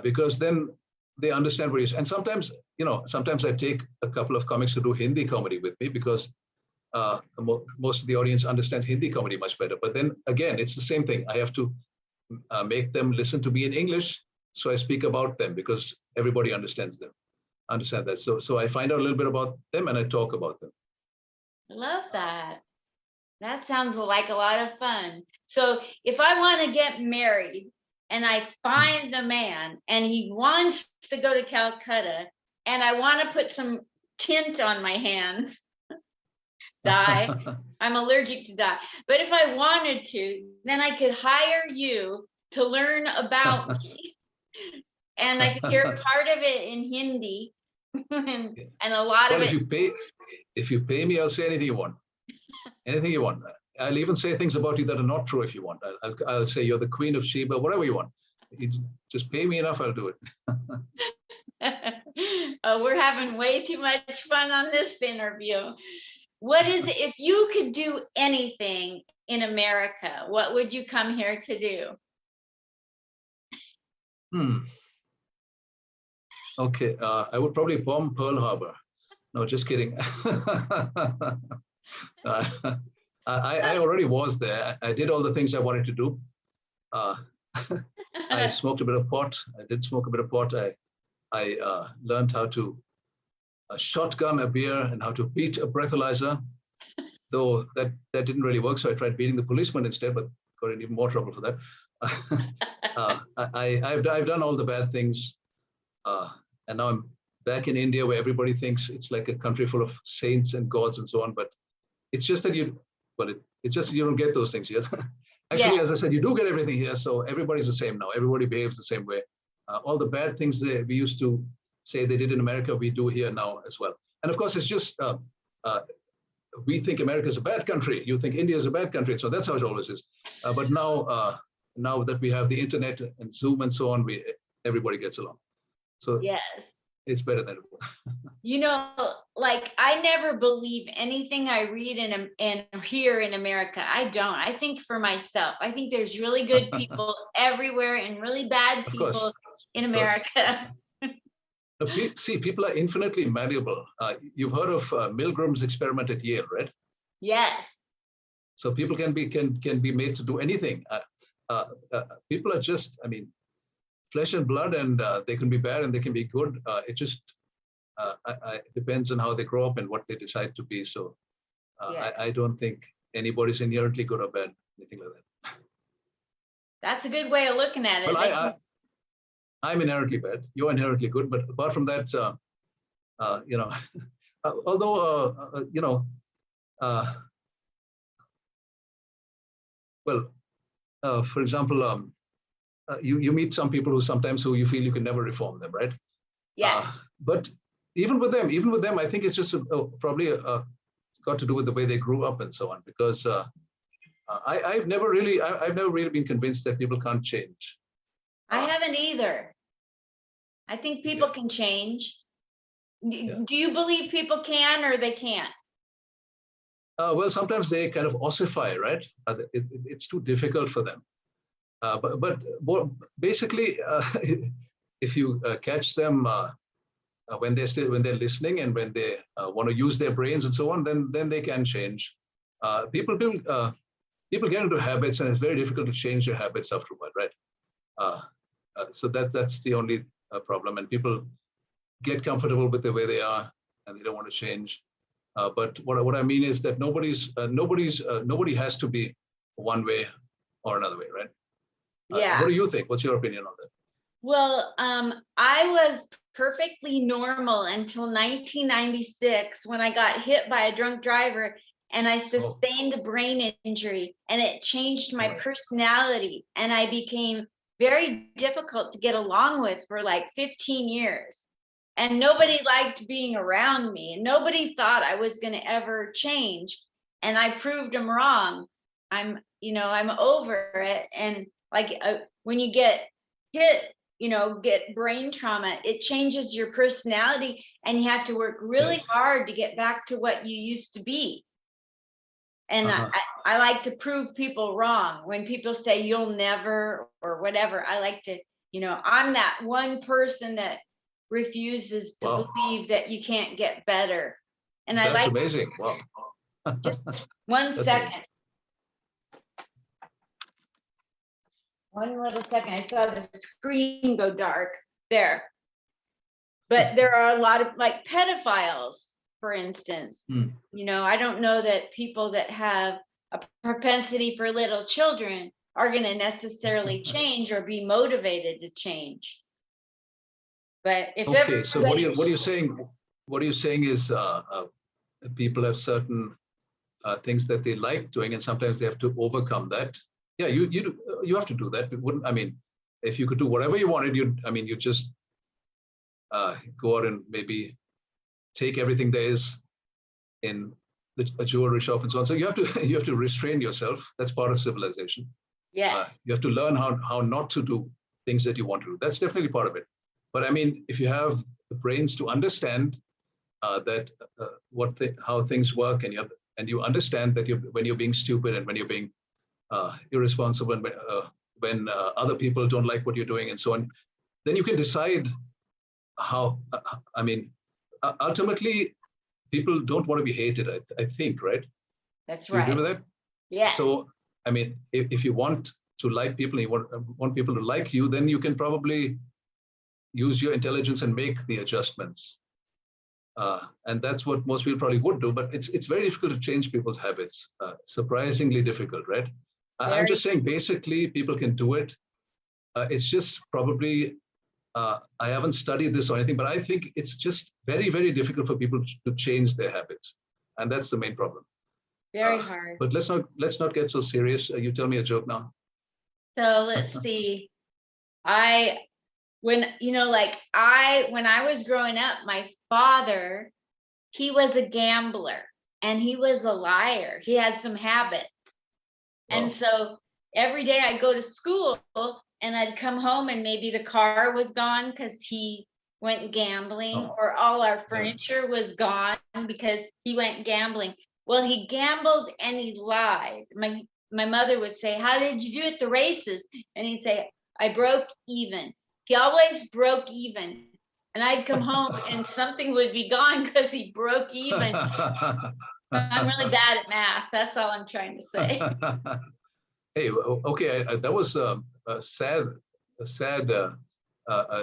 because then they understand what you're, and sometimes I take a couple of comics to do Hindi comedy with me because most of the audience understands Hindi comedy much better. But then again, it's the same thing. I have to make them listen to me in English, so I speak about them because everybody understand that. So I find out a little bit about them and I talk about them. I love that. That sounds like a lot of fun. So if I want to get married and I find the man and he wants to go to Calcutta and I want to put some tint on my hands, dye. I'm allergic to dye. But if I wanted to, then I could hire you to learn about me. And I could hear part of it in Hindi and a lot of it. If you pay me, I'll say anything you want. Anything you want. I'll even say things about you that are not true if you want. I'll say you're the Queen of Sheba, whatever you want. You just pay me enough, I'll do it. We're having way too much fun on this interview. What is it, if you could do anything in America, what would you come here to do? Okay, I would probably bomb Pearl Harbor. No, just kidding. I already was there. I did all the things I wanted to do. I smoked a bit of pot. I did smoke a bit of pot. I learned how to a shotgun a beer and how to beat a breathalyzer. Though that didn't really work, so I tried beating the policeman instead, but got in even more trouble for that. I've done all the bad things, and now I'm back in India where everybody thinks it's like a country full of saints and gods and so on. But it's just that it's just you don't get those things here. Actually, as I said, you do get everything here, so everybody's the same now. Everybody behaves the same way. All the bad things that we used to say they did in America, we do here now as well. And of course, it's just we think America is a bad country. You think India is a bad country. So that's how it always is. But now that we have the internet and Zoom and so on, everybody gets along. So yes, it's better than it was. You know, like I never believe anything I read and hear in America. I don't. I think for myself. I think there's really good people everywhere and really bad people in America. See, people are infinitely malleable. You've heard of Milgram's experiment at Yale, right? Yes. So people can be made to do anything. People are just, flesh and blood, and they can be bad and they can be good. It just depends on how they grow up and what they decide to be. So yes. I don't think anybody's inherently good or bad, anything like that. That's a good way of looking at it. Well, I'm inherently bad. You're inherently good, but apart from that, although for example, you meet some people who you feel you can never reform them, right? Yes. But even with them, I think it's just probably got to do with the way they grew up and so on. Because I've never really been convinced that people can't change. I haven't either. I think people can change. Do you believe people can or they can't? Well, sometimes they kind of ossify, right? It's too difficult for them. But basically, if you catch them when they're listening and when they want to use their brains and so on, then they can change. People get into habits, and it's very difficult to change your habits afterward, right? So that's the only problem, and people get comfortable with the way they are, and they don't want to change. But what I mean is that nobody has to be one way or another way, right? Yeah. What do you think? What's your opinion on that? Well, I was perfectly normal until 1996 when I got hit by a drunk driver and I sustained a brain injury, and it changed my personality, and I became very difficult to get along with for like 15 years. And nobody liked being around me, and nobody thought I was going to ever change. And I proved them wrong. I'm over it. And like when you get hit, get brain trauma, it changes your personality, and you have to work really hard to get back to what you used to be. And I like to prove people wrong. When people say you'll never or whatever, I like to, I'm that one person that refuses to believe that you can't get better. And that's amazing. Wow. Just one second. Amazing. One little second. I saw the screen go dark there. But there are a lot of like pedophiles, for instance. I don't know that people that have a propensity for little children are going to necessarily change or be motivated to change. But if so what are you saying? What are you saying is people have certain things that they like doing, and sometimes they have to overcome that. Yeah, you have to do that. If you could do whatever you wanted, you just go out and maybe take everything there is in a jewelry shop and so on. So you have to restrain yourself. That's part of civilization. Yes. You have to learn how not to do things that you want to do. That's definitely part of it. But if you have the brains to understand that how things work, and you understand that when you're being stupid and when you're being irresponsible, and when other people don't like what you're doing and so on, then you can decide how. Ultimately, people don't want to be hated. I think, right? That's right. Do you agree with that? Yeah. So if you want to like people, and you want people to like you, then you can probably use your intelligence and make the adjustments. And that's what most people probably would do, but it's very difficult to change people's habits. Surprisingly difficult, right? I'm Very. just saying, basically, people can do it. It's just probably, I haven't studied this or anything, but I think it's just very, very difficult for people to change their habits. And that's the main problem. Very hard. But let's not get so serious. You tell me a joke now. So let's see. When I was growing up, my father, he was a gambler and he was a liar. He had some habits. And Wow. so every day I'd go to school and I'd come home and maybe the car was gone because he went gambling, Oh, or all our yeah. furniture was gone because he went gambling. Well, he gambled and he lied. My mother would say, "How did you do at the races?" And he'd say, "I broke even." He always broke even. And I'd come home and something would be gone because he broke even. I'm really bad at math. That's all I'm trying to say. Hey, okay, that was a sad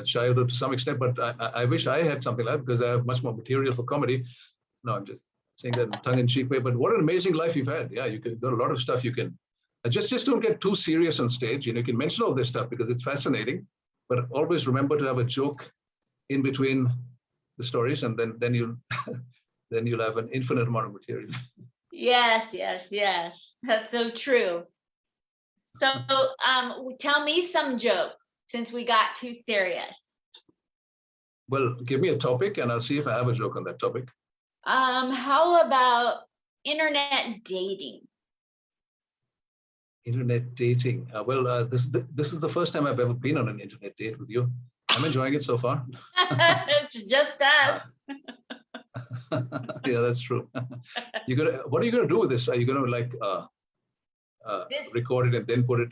childhood to some extent, but I wish I had something like that because I have much more material for comedy. No, I'm just saying that in tongue-in-cheek way, but what an amazing life you've had. Yeah, you got a lot of stuff you can, just don't get too serious on stage. You can mention all this stuff because it's fascinating, but always remember to have a joke in between the stories, and then you'll then you'll have an infinite amount of material. Yes. That's so true. So tell me some joke since we got too serious. Well, give me a topic and I'll see if I have a joke on that topic. How about internet dating? Internet dating. This is the first time I've ever been on an internet date with you. I'm enjoying it so far. It's just us. Yeah, that's true. What are you gonna do with this? Are you gonna record it and then put it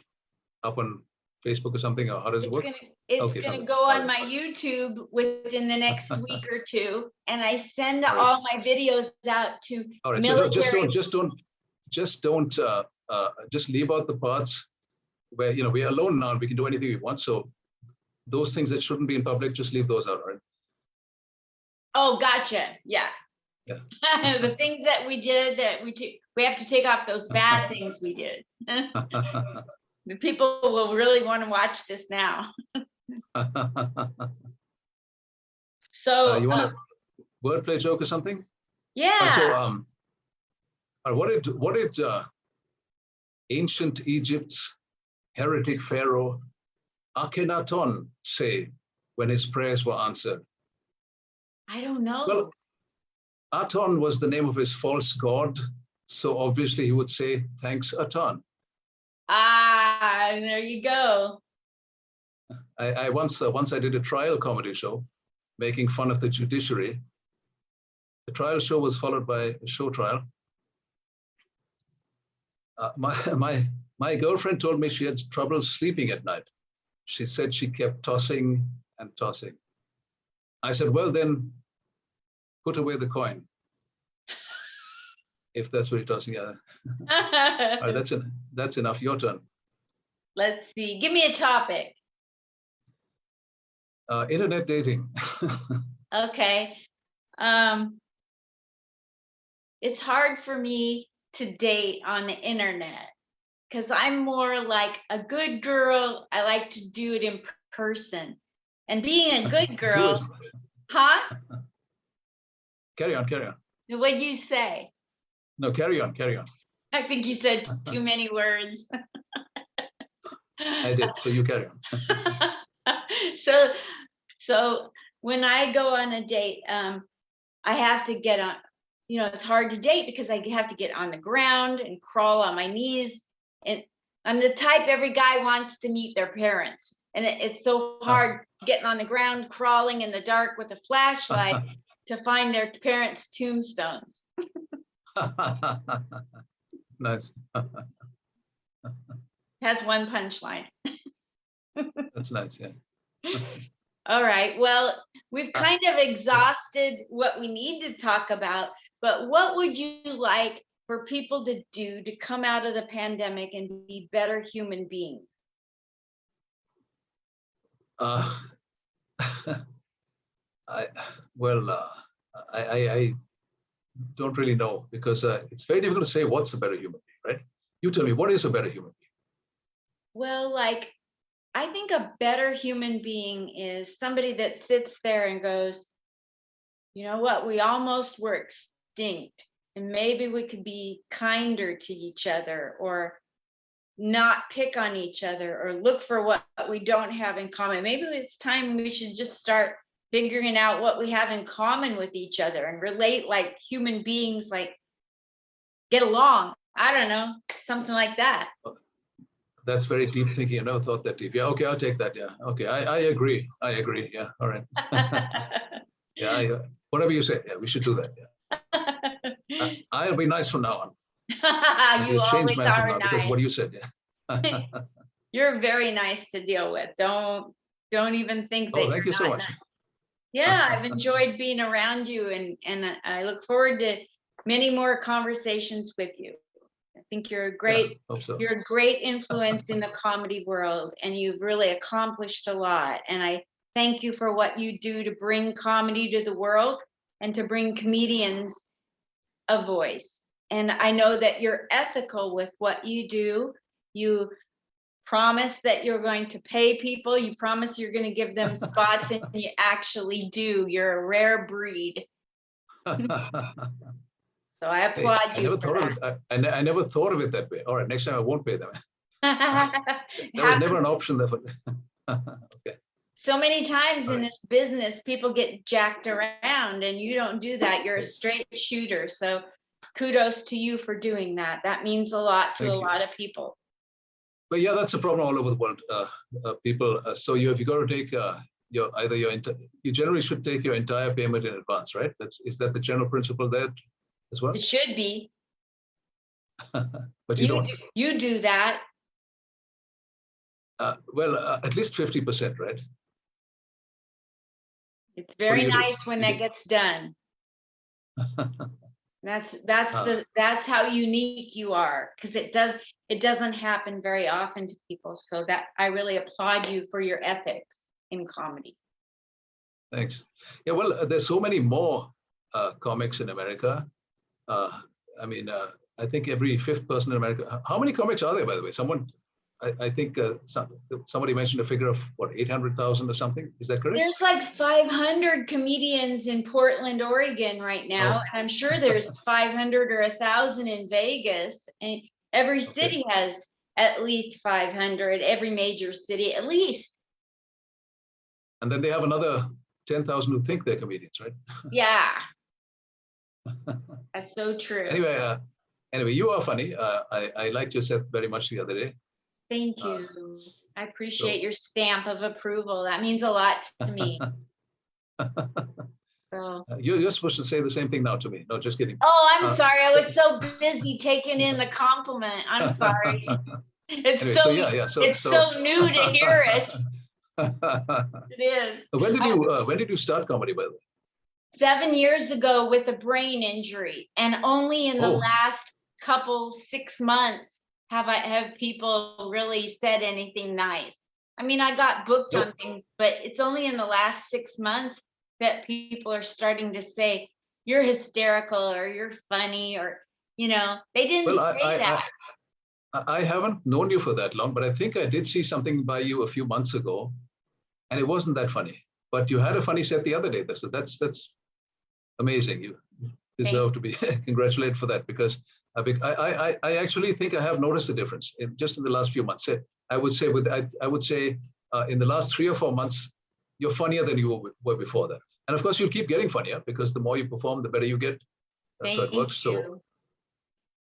up on Facebook or something, or how does it work? It's Okay, gonna fine. go All on right. my YouTube within the next week or two, and I send All right. all my videos out to All right. So military. just leave out the parts where we're alone now. We can do anything we want. So those things that shouldn't be in public, just leave those out, right? Oh, gotcha. Yeah. Yeah. The things that we did we have to take off those bad things we did. The people will really want to watch this now. So You want a wordplay joke or something? yeah. So what did ancient Egypt's heretic pharaoh Akhenaton say when his prayers were answered? I don't know. Well, Aton was the name of his false god, so obviously he would say, "Thanks, Aton." There you go. I once I did a trial comedy show making fun of the judiciary. The trial show was followed by a show trial. My girlfriend told me she had trouble sleeping at night. She said she kept tossing and tossing. I said, "Well, then put away the coin." If that's what you're tossing. Yeah. All right, that's enough. Your turn. Let's see. Give me a topic. Internet dating. Okay. It's hard for me to date on the internet because I'm more like a good girl. I like to do it in person. And being a good girl, huh? Carry on. What'd you say? No, carry on. I think you said too many words. I did. So you carry on. So when I go on a date, I have to get on, it's hard to date because I have to get on the ground and crawl on my knees. And I'm the type every guy wants to meet their parents. And it's so hard getting on the ground, crawling in the dark with a flashlight to find their parents' tombstones. Nice. Has one punchline. That's nice, yeah. All right. Well, we've kind of exhausted what we need to talk about, but what would you like for people to do to come out of the pandemic and be better human beings? I don't really know, because it's very difficult to say what's a better human being, right? You tell me, what is a better human being? Well, like, I think a better human being is somebody that sits there and goes, you know what, we almost were extinct, and maybe we could be kinder to each other, or not pick on each other, or look for what we don't have in common. Maybe it's time we should just start figuring out what we have in common with each other and relate like human beings, like get along. I don't know, something like that. That's very deep thinking. I never thought that deep. Yeah, okay, I'll take that. Yeah, okay, I agree. I agree. Yeah, all right. Yeah, whatever you say. Yeah, we should do that. Yeah. I'll be nice from now on. You Change always my answer are now because nice. what you said. Yeah. You're very nice to deal with. Don't even think that Oh, thank you so much. nice. Yeah, I've enjoyed being around you, and I look forward to many more conversations with you. I think you're a great Hope so. you're a great influence in the comedy world, and you've really accomplished a lot. And I thank you for what you do to bring comedy to the world and to bring comedians a voice. And I know that you're ethical with what you do. You promise that you're going to pay people. You promise you're going to give them spots, and you actually do. You're a rare breed. So I Hey, applaud I you never for thought of it. I never thought of it that way. All right, next time I won't pay them. that. That was never an option there. Okay. So many times All in right. this business, people get jacked around, and you don't do that. You're a straight shooter. So kudos to you for doing that. That means a lot to Thank a you. lot of people. But yeah, that's a problem all over the world. People. So if you got to take you generally should take your entire payment in advance, right? Is that the general principle there as well? It should be. But you don't. You do that. At least 50%, right? It's What do very you do? nice when that gets done. That's how unique you are, because it doesn't happen very often to people. So that I really applaud you for your ethics in comedy. Thanks. Yeah, well, there's so many more comics in America. I mean, I think every fifth person in America. How many comics are there, by the way? I think somebody mentioned a figure of what, 800,000 or something. Is that correct? There's like 500 comedians in Portland, Oregon right now. Oh. And I'm sure there's 500 or 1,000 in Vegas. And every city has at least 500, every major city, at least. And then they have another 10,000 who think they're comedians, right? Yeah. That's so true. Anyway, you are funny. I liked your set very much the other day. Thank you. I appreciate your stamp of approval. That means a lot to me. So. You're supposed to say the same thing now to me. No, just kidding. Oh, I'm sorry. I was so busy taking in the compliment. I'm sorry. It's anyway, so new to hear it. It is. When did you start comedy, by the way? 7 years ago with a brain injury, and only in the last 6 months have people really said anything nice. I mean, I got booked on things, but it's only in the last 6 months that people are starting to say, you're hysterical, or you're funny, or, they didn't say that. I haven't known you for that long, but I think I did see something by you a few months ago, and it wasn't that funny. But you had a funny set the other day. So that's amazing. You deserve to be congratulated for that, because I actually think I have noticed a difference just in the last few months. I would say in the last 3 or 4 months, you're funnier than you were before that. And of course, you'll keep getting funnier, because the more you perform, the better you get. That's how it works. So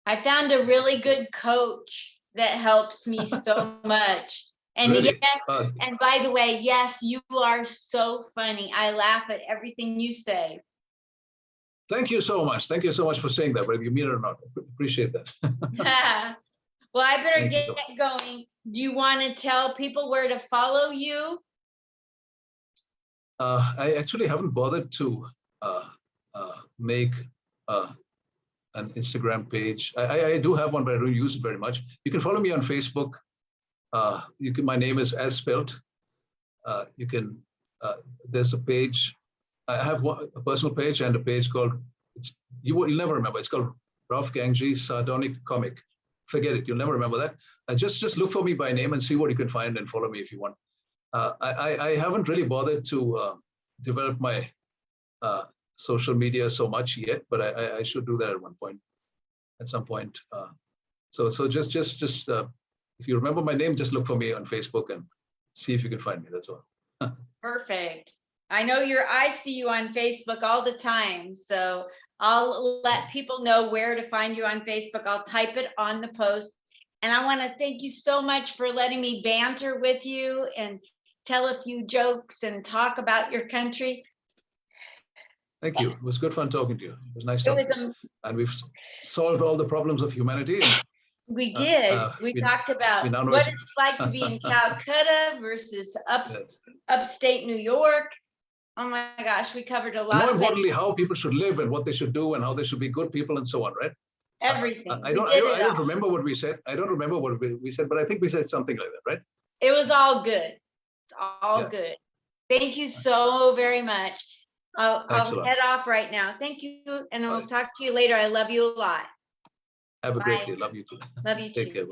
I found a really good coach that helps me so much. And really? Yes, and by the way, yes, you are so funny. I laugh at everything you say. Thank you so much. Thank you so much for saying that, whether you mean it or not. I appreciate that. Well, I better get going. Do you want to tell people where to follow you? I actually haven't bothered to make an Instagram page. I do have one, but I don't use it very much. You can follow me on Facebook. My name is as spelt. There's a page I have a personal page and a page called, you'll never remember. It's called Raouf Ganjee Sardonic Comic. Forget it. You'll never remember that. Just look for me by name and see what you can find and follow me if you want. I haven't really bothered to develop my social media so much yet, but I should do that at some point. So just if you remember my name, just look for me on Facebook and see if you can find me. That's all. Perfect. I know I see you on Facebook all the time, so I'll let people know where to find you on Facebook. I'll type it on the post. And I want to thank you so much for letting me banter with you and tell a few jokes and talk about your country. Thank you. It was good fun talking to you. It was nice talking to you. And we've solved all the problems of humanity. And, we did. We talked about what it's like to be in Calcutta versus upstate New York. Oh my gosh, we covered a lot. More importantly, how people should live and what they should do and how they should be good people and so on, right? Everything. I don't remember what we said. I don't remember what we said, but I think we said something like that, right? It was all good. It's all good. Thank you so very much. I'll head off right now. Thank you, and I'll talk to you later. I love you a lot. Have a great day. Love you too. Love you too. Take care.